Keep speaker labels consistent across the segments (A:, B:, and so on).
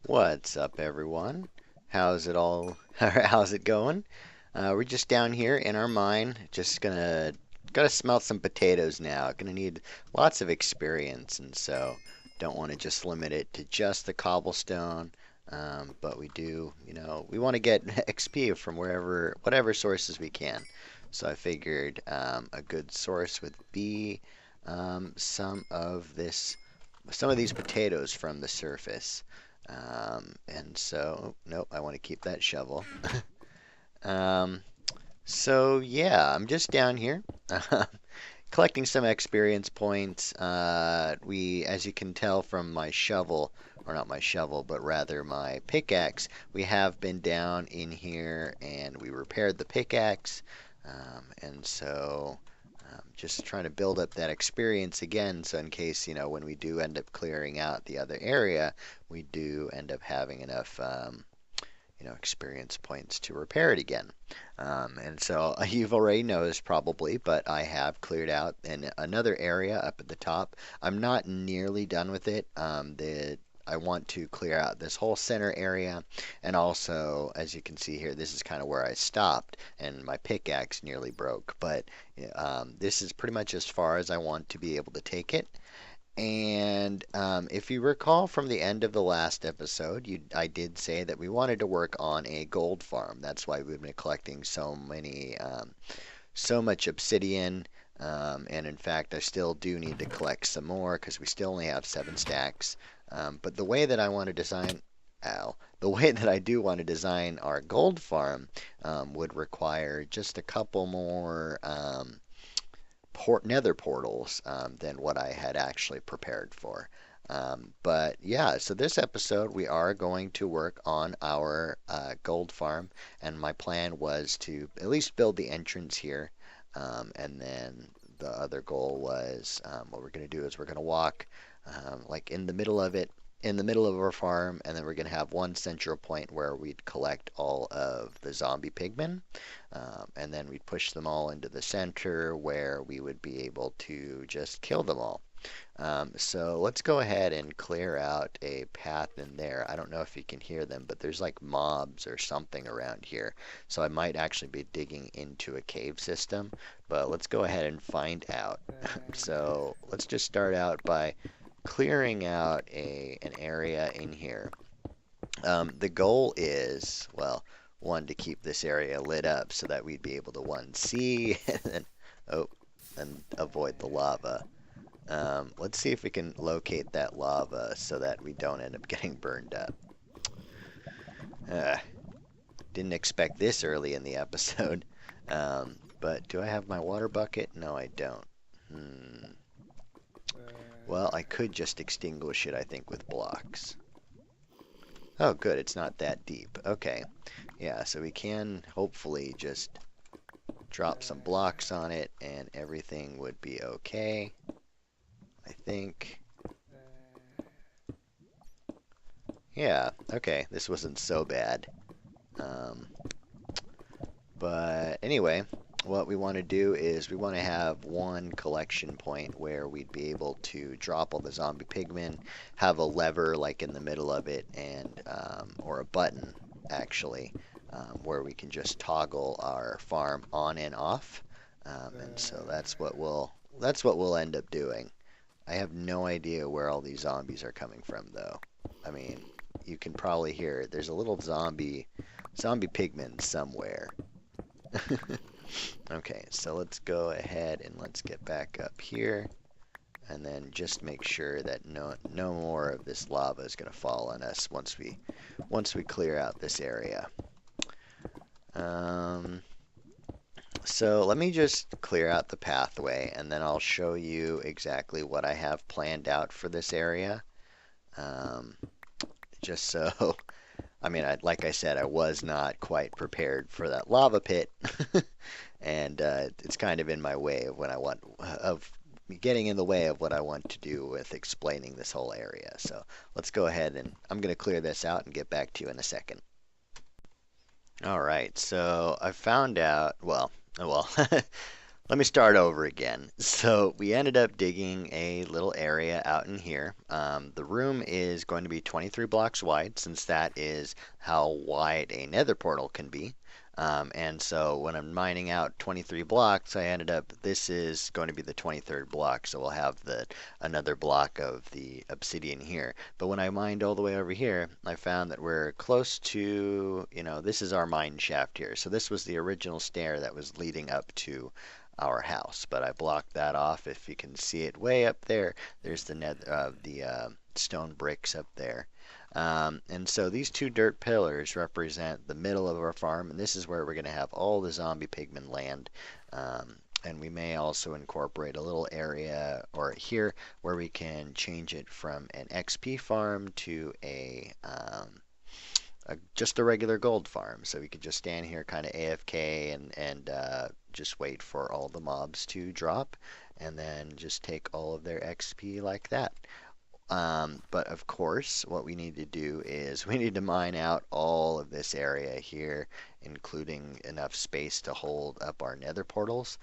A: What's up, everyone? How's it all? How's it going? We're just down here in our mine, just gotta smelt some potatoes now. Gonna need lots of experience, and so don't want to just limit it to just the cobblestone. But we do, we want to get XP from whatever sources we can. So I figured a good source would be some of these potatoes from the surface. And so, nope, I want to keep that shovel. Um, so yeah, I'm just down here collecting some experience points. As you can tell from my shovel, or not my shovel, but rather my pickaxe, we have been down in here and we repaired the pickaxe. And so just trying to build up that experience again, so in case, when we do end up clearing out the other area, we do end up having enough, experience points to repair it again. And so you've already noticed probably, but I have cleared out another area up at the top. I'm not nearly done with it. I want to clear out this whole center area, and also, as you can see here, this is kind of where I stopped, and my pickaxe nearly broke. But this is pretty much as far as I want to be able to take it. And if you recall from the end of the last episode, I did say that we wanted to work on a gold farm. That's why we've been collecting so much obsidian. And in fact, I still do need to collect some more because we still only have 7 stacks. But the way that I want to design, the way that I do want to design our gold farm would require just a couple more nether portals than what I had actually prepared for. But yeah, so this episode we are going to work on our gold farm, and my plan was to at least build the entrance here, and then the other goal was what we're going to do is we're going to walk like in the middle of our farm, and then we're going to have one central point where we'd collect all of the zombie pigmen, and then we'd push them all into the center where we would be able to just kill them all. So let's go ahead and clear out a path in there. I don't know if you can hear them, but there's like mobs or something around here. So I might actually be digging into a cave system, but let's go ahead and find out. So let's just start out by clearing out an area in here. The goal is, well, one, to keep this area lit up so that we'd be able to one see and then, oh, and avoid the lava. Let's see if we can locate that lava so that we don't end up getting burned up. Uh, didn't expect this early in the episode. But do I have my water bucket? No, I don't. Well, I could just extinguish it, I think, with blocks. Oh, good, it's not that deep. Okay. Yeah, so we can hopefully just drop some blocks on it and everything would be okay. I think. Yeah, okay, this wasn't so bad. But anyway, what we want to do is we want to have one collection point where we'd be able to drop all the zombie pigmen, have a lever like in the middle of it, and or a button actually, where we can just toggle our farm on and off. And so that's what we'll end up doing. I have no idea where all these zombies are coming from though. I mean, you can probably hear it. There's a little zombie pigman somewhere. Okay, so let's go ahead and let's get back up here, and then just make sure that no more of this lava is going to fall on us once we clear out this area. So let me just clear out the pathway, and then I'll show you exactly what I have planned out for this area. Just so, I mean, like I said, I was not quite prepared for that lava pit, and it's kind of in my way of getting in the way of what I want to do with explaining this whole area. So let's go ahead and I'm going to clear this out and get back to you in a second. All right, so I found out, well, Let me start over again. So we ended up digging a little area out in here. The room is going to be 23 blocks wide, since that is how wide a nether portal can be. And so when I'm mining out 23 blocks, I ended up, this is going to be the 23rd block. So we'll have another block of the obsidian here. But when I mined all the way over here, I found that we're close to, this is our mine shaft here. So this was the original stair that was leading up to our house, but I blocked that off. If you can see it way up there, there's the stone bricks up there. And so these two dirt pillars represent the middle of our farm, and this is where we're going to have all the zombie pigman land. And we may also incorporate a little area or here where we can change it from an XP farm to just a regular gold farm. So we could just stand here kind of AFK and just wait for all the mobs to drop and then just take all of their XP like that. But of course, what we need to do is we need to mine out all of this area here, including enough space to hold up our nether portals.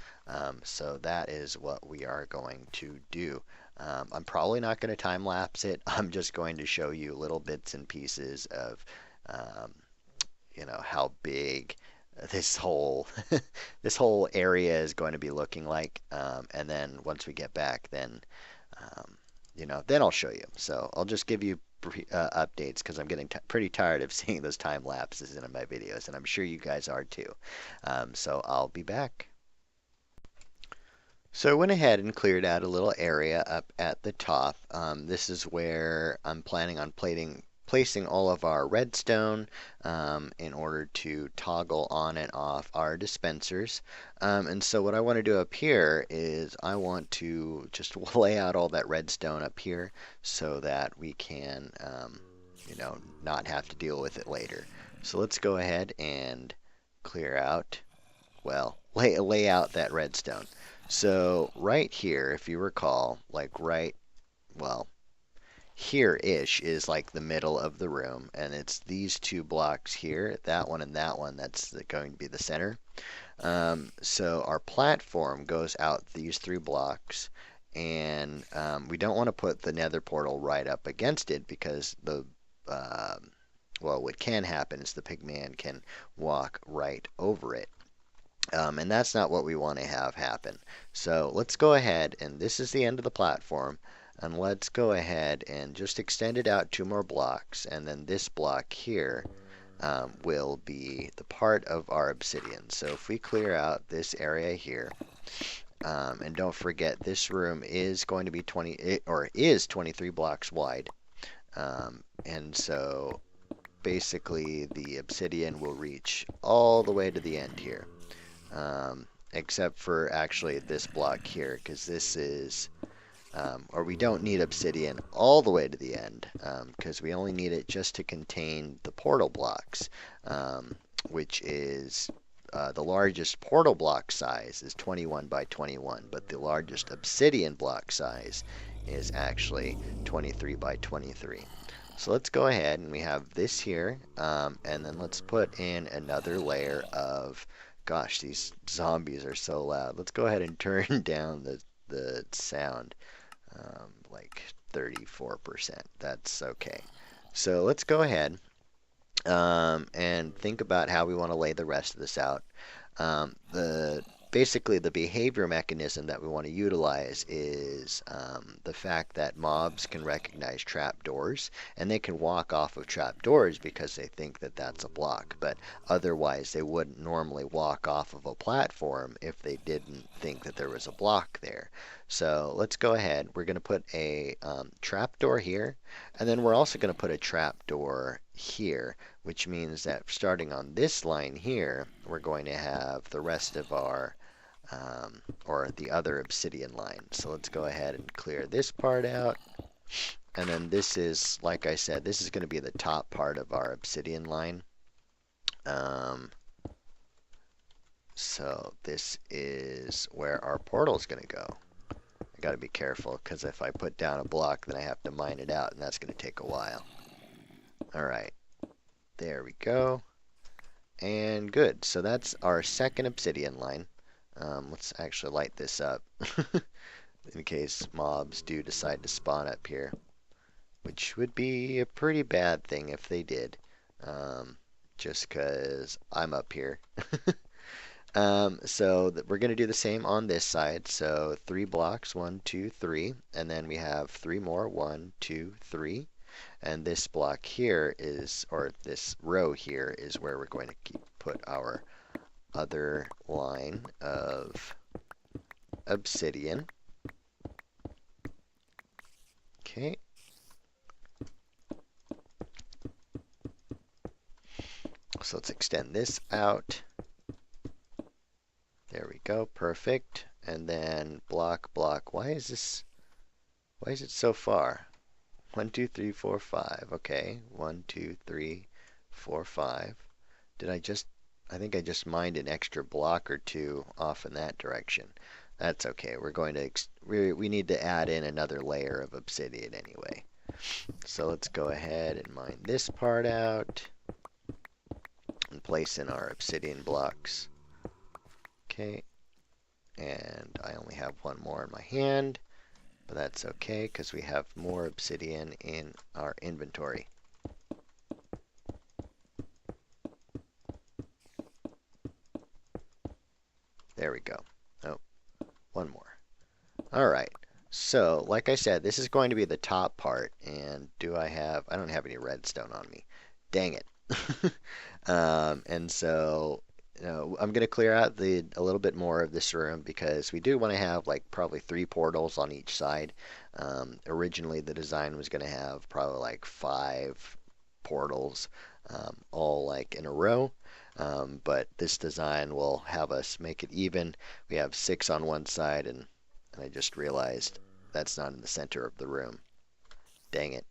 A: So that is what we are going to do. I'm probably not going to time lapse it. I'm just going to show you little bits and pieces of um, how big this whole this whole area is going to be looking like. And then once we get back, um, then I'll show you. So I'll just give you updates because I'm getting pretty tired of seeing those time lapses in my videos, and I'm sure you guys are too. So I'll be back. So I went ahead and cleared out a little area up at the top. This is where I'm planning on placing all of our redstone in order to toggle on and off our dispensers. And so what I want to do up here is I want to just lay out all that redstone up here so that we can, not have to deal with it later. So let's go ahead and clear out, well, lay out that redstone. So right here, if you recall, well, here-ish is like the middle of the room, and it's these two blocks here, that one and that one, that's going to be the center. So our platform goes out these 3 blocks, and we don't want to put the nether portal right up against it because what can happen is the pigman can walk right over it. And that's not what we want to have happen. So let's go ahead, and this is the end of the platform, and let's go ahead and just extend it out 2 more blocks, and then this block here will be the part of our obsidian. So if we clear out this area here, and don't forget this room is going to be 23 blocks wide, and so basically the obsidian will reach all the way to the end here. Except for actually this block here, because this is, or we don't need obsidian all the way to the end, because we only need it just to contain the portal blocks, which is, the largest portal block size is 21 by 21, but the largest obsidian block size is actually 23 by 23. So let's go ahead, and we have this here, and then let's put in another layer of, gosh, these zombies are so loud. Let's go ahead and turn down the sound, like 34%. That's okay. So let's go ahead and think about how we want to lay the rest of this out. Basically, the behavior mechanism that we want to utilize is the fact that mobs can recognize trapdoors, and they can walk off of trapdoors because they think that that's a block. But otherwise, they wouldn't normally walk off of a platform if they didn't think that there was a block there. So let's go ahead. We're going to put a trapdoor here, and then we're also going to put a trapdoor here, which means that starting on this line here, we're going to have the rest of our or the other obsidian line. So let's go ahead and clear this part out. And then this is, like I said, this is going to be the top part of our obsidian line. So this is where our portal is going to go. I got to be careful because if I put down a block, then I have to mine it out, and that's going to take a while. All right, there we go. And good. So that's our second obsidian line. Let's actually light this up in case mobs do decide to spawn up here, which would be a pretty bad thing if they did, just because I'm up here. So we're going to do the same on this side. So 3 blocks, 1, 2, 3, and then we have 3 more, 1, 2, 3. And this block here is, or this row here is where we're going to put our other line of obsidian. Okay. So let's extend this out. There we go, perfect. And then block, block. Why is it so far? 1, 2, 3, 4, 5. Okay, 1, 2, 3, 4, 5. I think I just mined an extra block or two off in that direction. That's okay. We're going to, we need to add in another layer of obsidian anyway. So let's go ahead and mine this part out and place in our obsidian blocks. Okay, and I only have one more in my hand, but that's okay because we have more obsidian in our inventory. There we go. Oh, one more. All right. So, like I said, this is going to be the top part, and I don't have any redstone on me. Dang it. And so, I'm going to clear out a little bit more of this room because we do want to have like probably 3 portals on each side. Originally, the design was going to have probably like 5 portals, all like in a row. But this design will have us make it even. We have 6 on one side, and I just realized that's not in the center of the room. Dang it.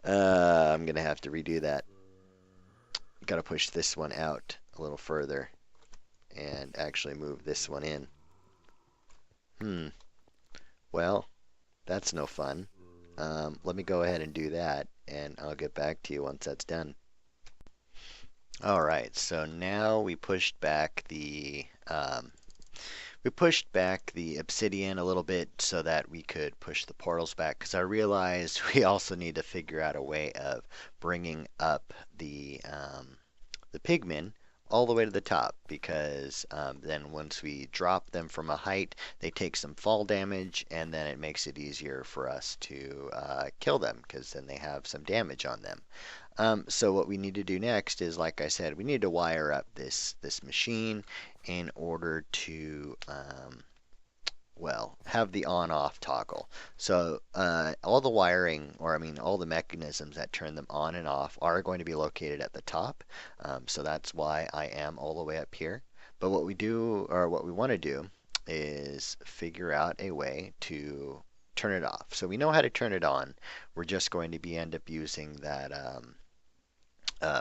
A: I'm going to have to redo that. Got to push this one out a little further and actually move this one in. Well, that's no fun. Let me go ahead and do that, and I'll get back to you once that's done. Alright, so now we pushed back the obsidian a little bit so that we could push the portals back, because I realized we also need to figure out a way of bringing up the pigmen all the way to the top, because then once we drop them from a height, they take some fall damage, and then it makes it easier for us to kill them, because then they have some damage on them. So what we need to do next is, like I said, we need to wire up this machine in order to well, have the on-off toggle. So all the wiring, or I mean all the mechanisms that turn them on and off are going to be located at the top. So that's why I am all the way up here. But what we do, or what we want to do, is figure out a way to turn it off. So we know how to turn it on. We're just going to end up using that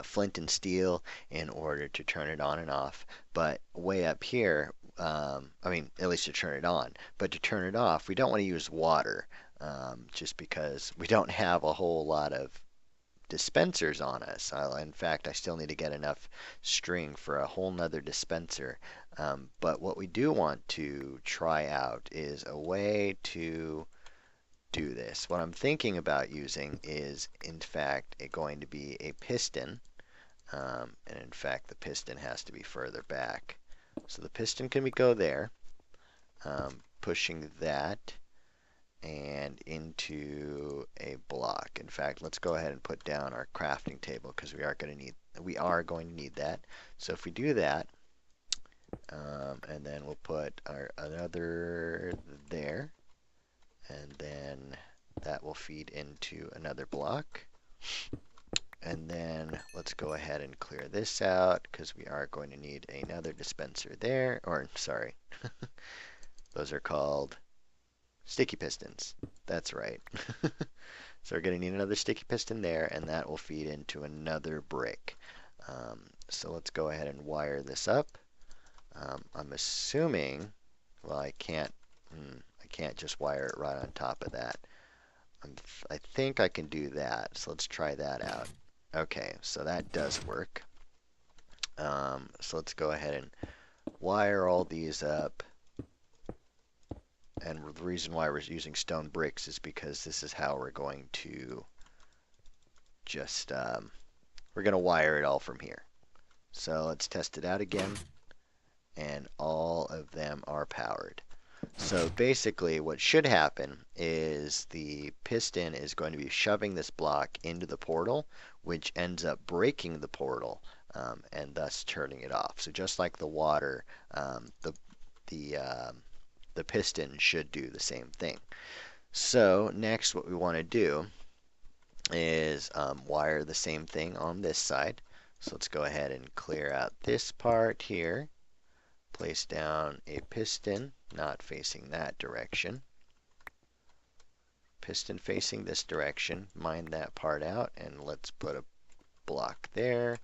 A: flint and steel in order to turn it on and off. But way up here, I mean, at least to turn it on. But to turn it off, we don't want to use water, just because we don't have a whole lot of dispensers on us. In fact, I still need to get enough string for a whole nother dispenser. But what we do want to try out is a way to do this. What I'm thinking about using is, in fact, going to be a piston. And in fact, the piston has to be further back. So the piston can go there, pushing that and into a block. In fact, let's go ahead and put down our crafting table because we are going to need that. So if we do that, and then we'll put another there, and then that will feed into another block. And then let's go ahead and clear this out because we are going to need another dispenser there. Or, sorry, those are called sticky pistons. That's right. So we're going to need another sticky piston there, and that will feed into another brick. So let's go ahead and wire this up. I'm assuming, well, I can't just wire it right on top of that. I think I can do that, so let's try that out. Okay, so that does work. So let's go ahead and wire all these up. And the reason why we're using stone bricks is because this is how we're going to just, we're going to wire it all from here. So let's test it out again. And all of them are powered. So basically what should happen is the piston is going to be shoving this block into the portal, which ends up breaking the portal and thus turning it off. So just like the water, the piston should do the same thing. So next what we want to do is wire the same thing on this side. So let's go ahead and clear out this part here. Place down a piston, not facing that direction. Piston facing this direction. Mine that part out, and let's put a block there.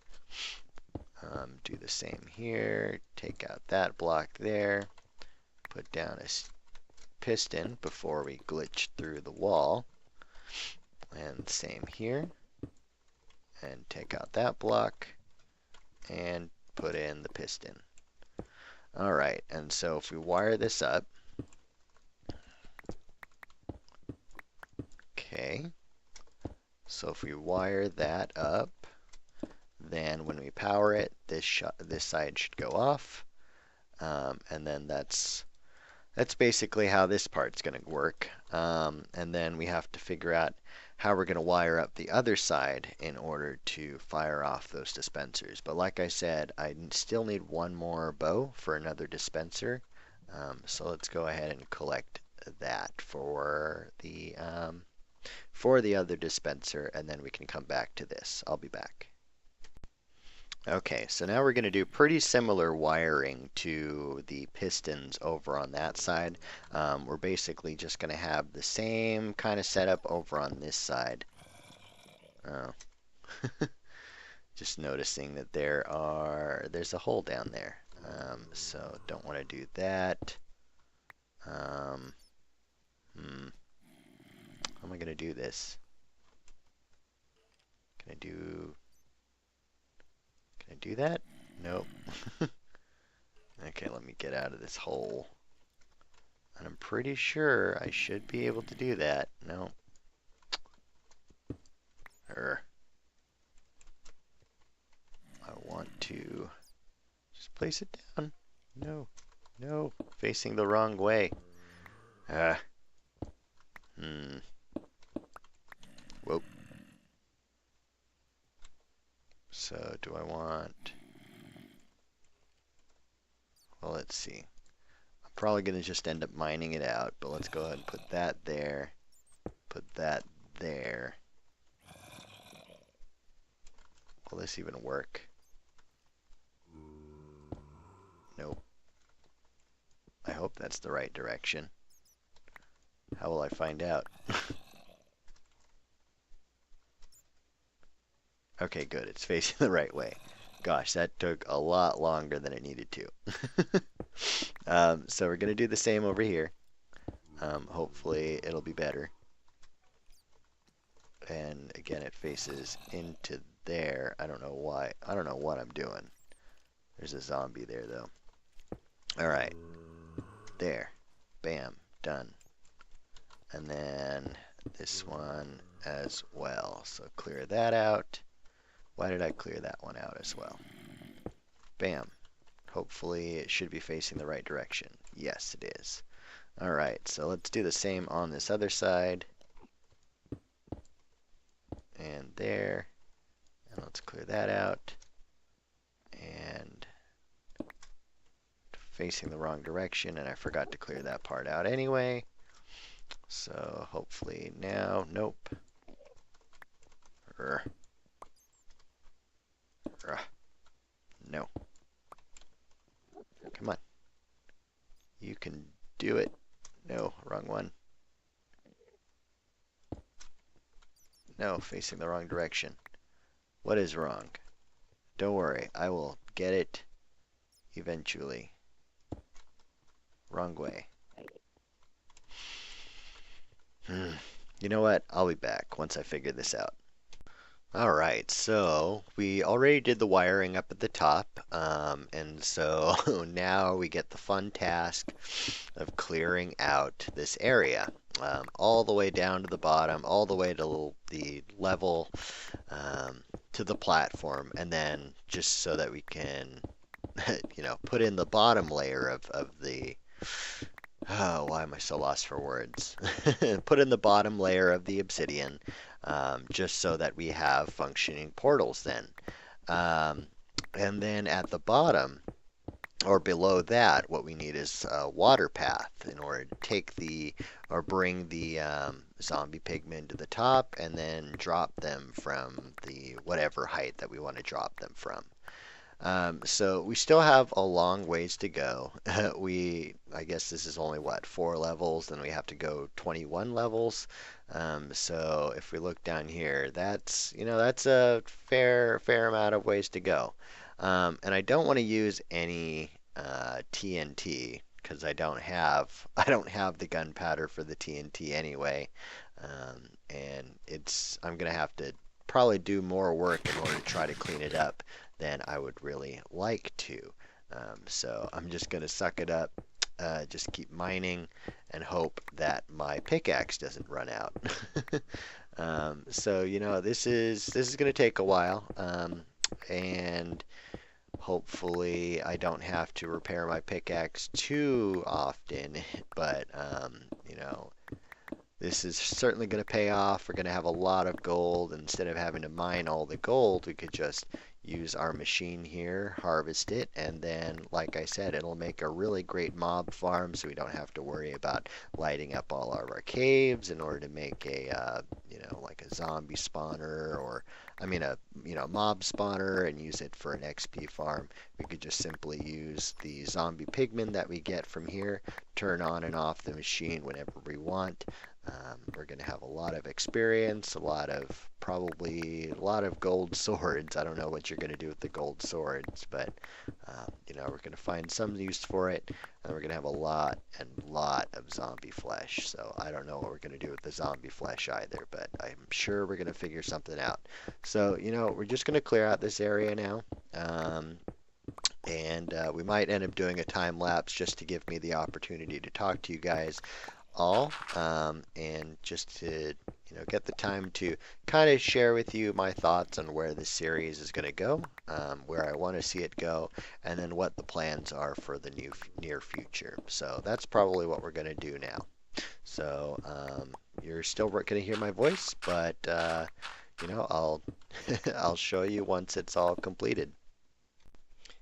A: Do the same here. Take out that block there. Put down a piston before we glitch through the wall. And same here. And take out that block and put in the piston. Alright, and so if we wire this up, okay, so if we wire that up, then when we power it, this side should go off, and then that's basically how this part's going to work, and then we have to figure out how we're going to wire up the other side in order to fire off those dispensers. But like I said, I still need one more bow for another dispenser. So let's go ahead and collect that for the other dispenser, and then we can come back to this. I'll be back. Okay, so now we're going to do pretty similar wiring to the pistons over on that side. We're basically just going to have the same kind of setup over on this side. Oh. Just noticing that there's a hole down there. So don't want to do that. How am I going to do this? Can I do that? Nope. Okay, let me get out of this hole. And I'm pretty sure I should be able to do that. No. I want to just place it down. No. No. Facing the wrong way. Whoop. So do I want... Well, let's see. I'm probably going to just end up mining it out, but let's go ahead and put that there. Put that there. Will this even work? Nope. I hope that's the right direction. How will I find out? Okay, good. It's facing the right way. Gosh, that took a lot longer than it needed to. So we're going to do the same over here. Hopefully it'll be better. And again, it faces into there. I don't know why. I don't know what I'm doing. There's a zombie there, though. Alright. There. Bam. Done. And then this one as well. So clear that out. Why did I clear that one out as well? Bam. Hopefully it should be facing the right direction. Yes, it is. Alright, so let's do the same on this other side. And there. And let's clear that out. And facing the wrong direction, and I forgot to clear that part out anyway. So hopefully now, nope. No. Come on. You can do it. No, wrong one. No, facing the wrong direction. What is wrong? Don't worry, I will get it eventually. Wrong way. You know what? I'll be back once I figure this out. All right, so we already did the wiring up at the top, and so now we get the fun task of clearing out this area, all the way down to the bottom, all the way to the level, to the platform, and then just so that we can, put in the bottom layer of the, oh, why am I so lost for words? Put in the bottom layer of the obsidian, just so that we have functioning portals then. Um, and then at the bottom, or below that, what we need is a water path in order to take the, or bring the zombie pigmen to the top and then drop them from the whatever height that we want to drop them from. So we still have a long ways to go. I guess this is only what, 4 levels, then we have to go 21 levels. So if we look down here, that's a fair amount of ways to go. And I don't want to use any TNT because I don't have the gunpowder for the TNT anyway. And I'm gonna have to probably do more work in order to try to clean it up than I would really like to. So I'm just going to suck it up, just keep mining, and hope that my pickaxe doesn't run out. So this is going to take a while, and hopefully I don't have to repair my pickaxe too often. But this is certainly going to pay off. We're going to have a lot of gold. Instead of having to mine all the gold, we could just use our machine here, harvest it, and then, like I said, it'll make a really great mob farm so we don't have to worry about lighting up all of our caves in order to make like a zombie spawner, or, I mean, mob spawner, and use it for an XP farm. We could just simply use the zombie pigmen that we get from here, turn on and off the machine whenever we want. We're going to have a lot of experience, probably a lot of gold swords. I don't know what you're going to do with the gold swords, but we're going to find some use for it, and we're going to have a lot of zombie flesh. So I don't know what we're going to do with the zombie flesh either, but I'm sure we're going to figure something out. So we're just going to clear out this area now. And we might end up doing a time lapse just to give me the opportunity to talk to you guys all, and just to get the time to kind of share with you my thoughts on where this series is going to go, where I want to see it go, and then what the plans are for the near future. So that's probably what we're going to do now. So you're still going to hear my voice, but I'll I'll show you once it's all completed.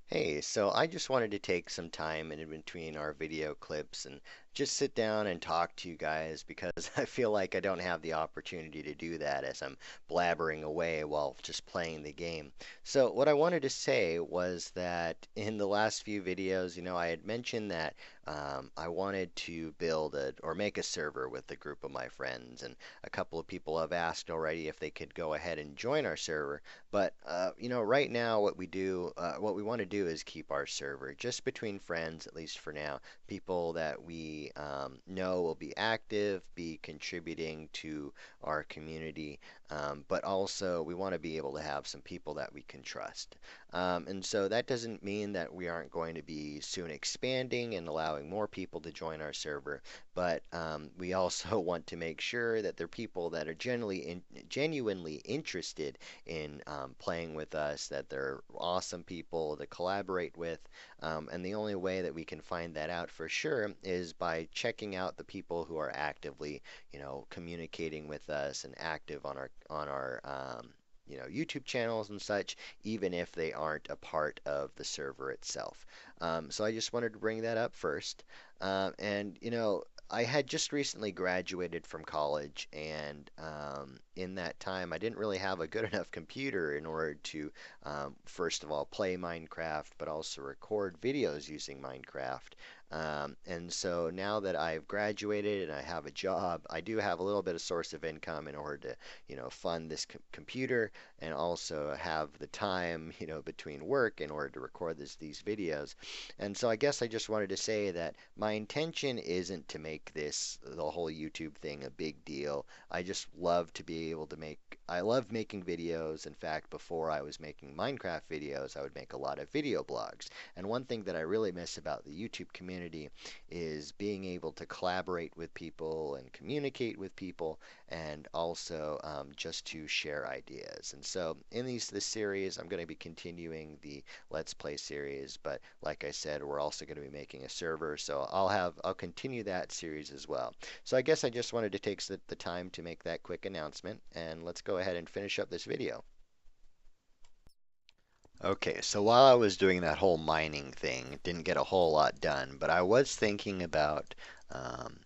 A: Hey, so I just wanted to take some time in between our video clips and just sit down and talk to you guys because I feel like I don't have the opportunity to do that as I'm blabbering away while just playing the game. So what I wanted to say was that in the last few videos, I had mentioned that I wanted to build or make a server with a group of my friends, and a couple of people have asked already if they could go ahead and join our server. But right now, what we want to do is keep our server just between friends, at least for now. People that we know will be active, be contributing to our community, but also we want to be able to have some people that we can trust. And so that doesn't mean that we aren't going to be soon expanding and allowing more people to join our server, but we also want to make sure that they're people that are genuinely interested in playing with us, that they're awesome people to collaborate with. And the only way that we can find that out for sure is by checking out the people who are actively, communicating with us and active on our YouTube channels and such, even if they aren't a part of the server itself. So I just wanted to bring that up first. And I had just recently graduated from college, and in that time, I didn't really have a good enough computer in order to, first of all, play Minecraft, but also record videos using Minecraft. And so now that I've graduated and I have a job, I do have a little bit of source of income in order to, fund this computer and also have the time, between work in order to record these videos. And so I guess I just wanted to say that my intention isn't to make the whole YouTube thing a big deal. I just love to be able to make I love making videos. In fact, before I was making Minecraft videos, I would make a lot of video blogs. And one thing that I really miss about the YouTube community is being able to collaborate with people and communicate with people, and also just to share ideas. And so in this series, I'm going to be continuing the Let's Play series, but like I said, we're also going to be making a server, so I'll continue that series as well. So I guess I just wanted to take the time to make that quick announcement, and let's go ahead and finish up this video. Okay, so while I was doing that whole mining thing, didn't get a whole lot done, but I was thinking about um,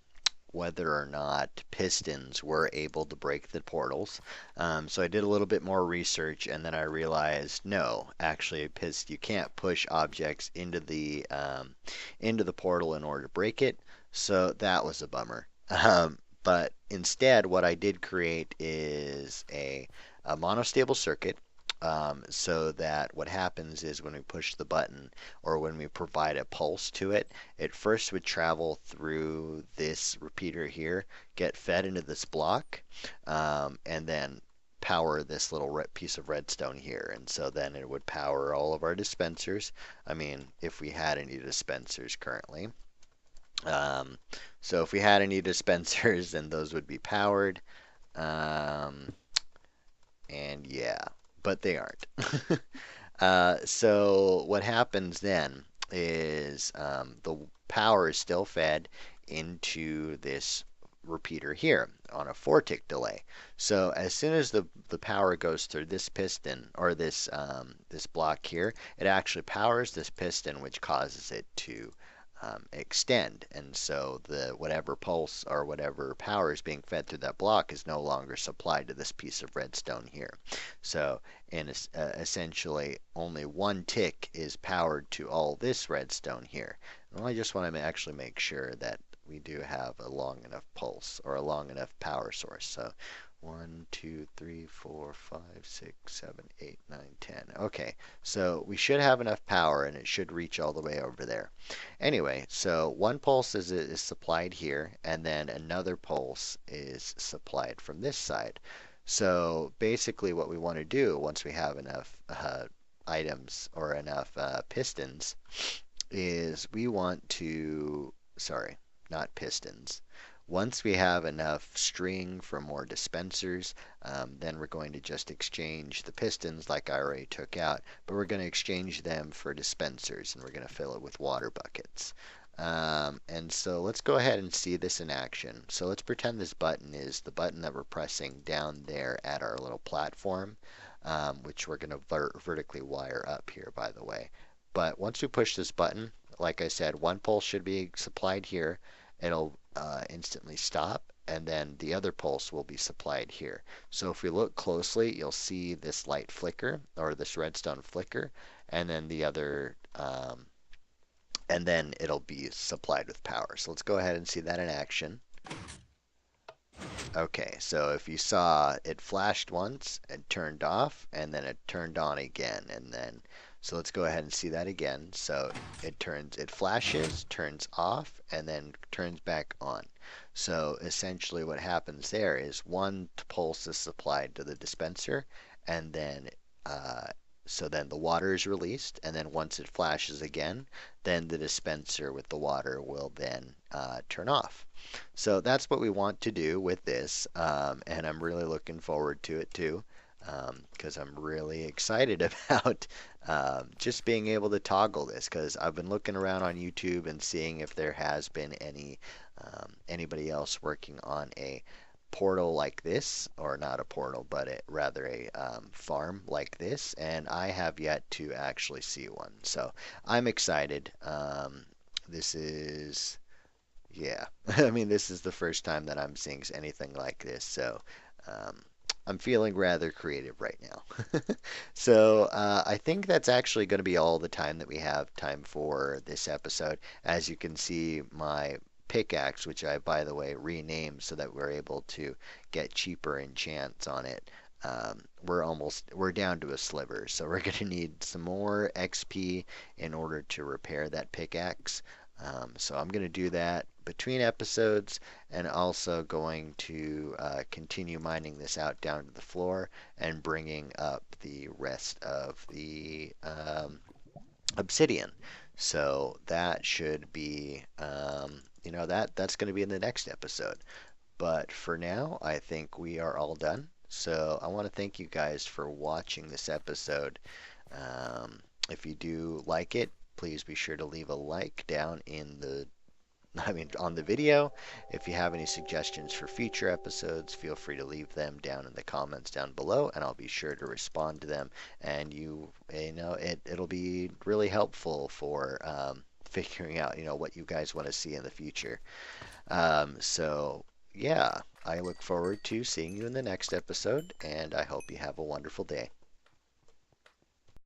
A: whether or not pistons were able to break the portals. So I did a little bit more research, and then I realized no, actually, you can't push objects into the portal in order to break it. So that was a bummer. But instead, what I did create is a monostable circuit. So that what happens is when we push the button or when we provide a pulse to it, it first would travel through this repeater here, get fed into this block, and then power this little piece of redstone here. And so then it would power all of our dispensers. I mean, if we had any dispensers currently. Um, so if we had any dispensers, then those would be powered. Um, and yeah, but they aren't. So what happens then is the power is still fed into this repeater here on a 4-tick delay. So as soon as the power goes through this piston or this block here, it actually powers this piston, which causes it to extend. And so the whatever pulse or whatever power is being fed through that block is no longer supplied to this piece of redstone here. So essentially only one tick is powered to all this redstone here. And I just want to actually make sure that we do have a long enough pulse or a long enough power source. So 1, 2, 3, 4, 5, 6, 7, 8, 9, 10. Okay, so we should have enough power and it should reach all the way over there. Anyway, so one pulse is supplied here, and then another pulse is supplied from this side. So basically what we want to do once we have enough items or enough pistons is we want to, sorry, not pistons. Once we have enough string for more dispensers, then we're going to just exchange the pistons like I already took out, but we're going to exchange them for dispensers, and we're going to fill it with water buckets. And so let's go ahead and see this in action. So let's pretend this button is the button that we're pressing down there at our little platform, which we're going to vertically wire up here, by the way. But once we push this button, like I said, one pulse should be supplied here. It'll instantly stop, and then the other pulse will be supplied here. So if we look closely, you'll see this light flicker, or this redstone flicker, and then the other, and then it'll be supplied with power. So let's go ahead and see that in action. Okay, so if you saw, it flashed once and turned off, and then it turned on again, and then so let's go ahead and see that again. So it flashes, turns off, and then turns back on. So essentially what happens there is one pulse is supplied to the dispenser, and then so then the water is released, and then once it flashes again, then the dispenser with the water will then turn off. So that's what we want to do with this, and I'm really looking forward to it too, because I'm really excited about just being able to toggle this, because I've been looking around on YouTube and seeing if there has been anybody else working on a portal like this, or not a portal, but rather a farm like this, and I have yet to actually see one. So I'm excited. This is, yeah, I mean, this is the first time that I'm seeing anything like this, so I'm feeling rather creative right now. So I think that's actually going to be all the time that we have time for this episode. As you can see, my pickaxe, which I, by the way, renamed so that we're able to get cheaper enchants on it. We're down to a sliver, so we're going to need some more XP in order to repair that pickaxe. So I'm going to do that between episodes, and also going to continue mining this out down to the floor and bringing up the rest of the obsidian. So that should be, that's going to be in the next episode. But for now, I think we are all done. So I want to thank you guys for watching this episode. If you do like it, please be sure to leave a like down in the on the video. If you have any suggestions for future episodes, feel free to leave them down in the comments down below, and I'll be sure to respond to them. And it'll be really helpful for figuring out, what you guys want to see in the future. So yeah, I look forward to seeing you in the next episode, and I hope you have a wonderful day.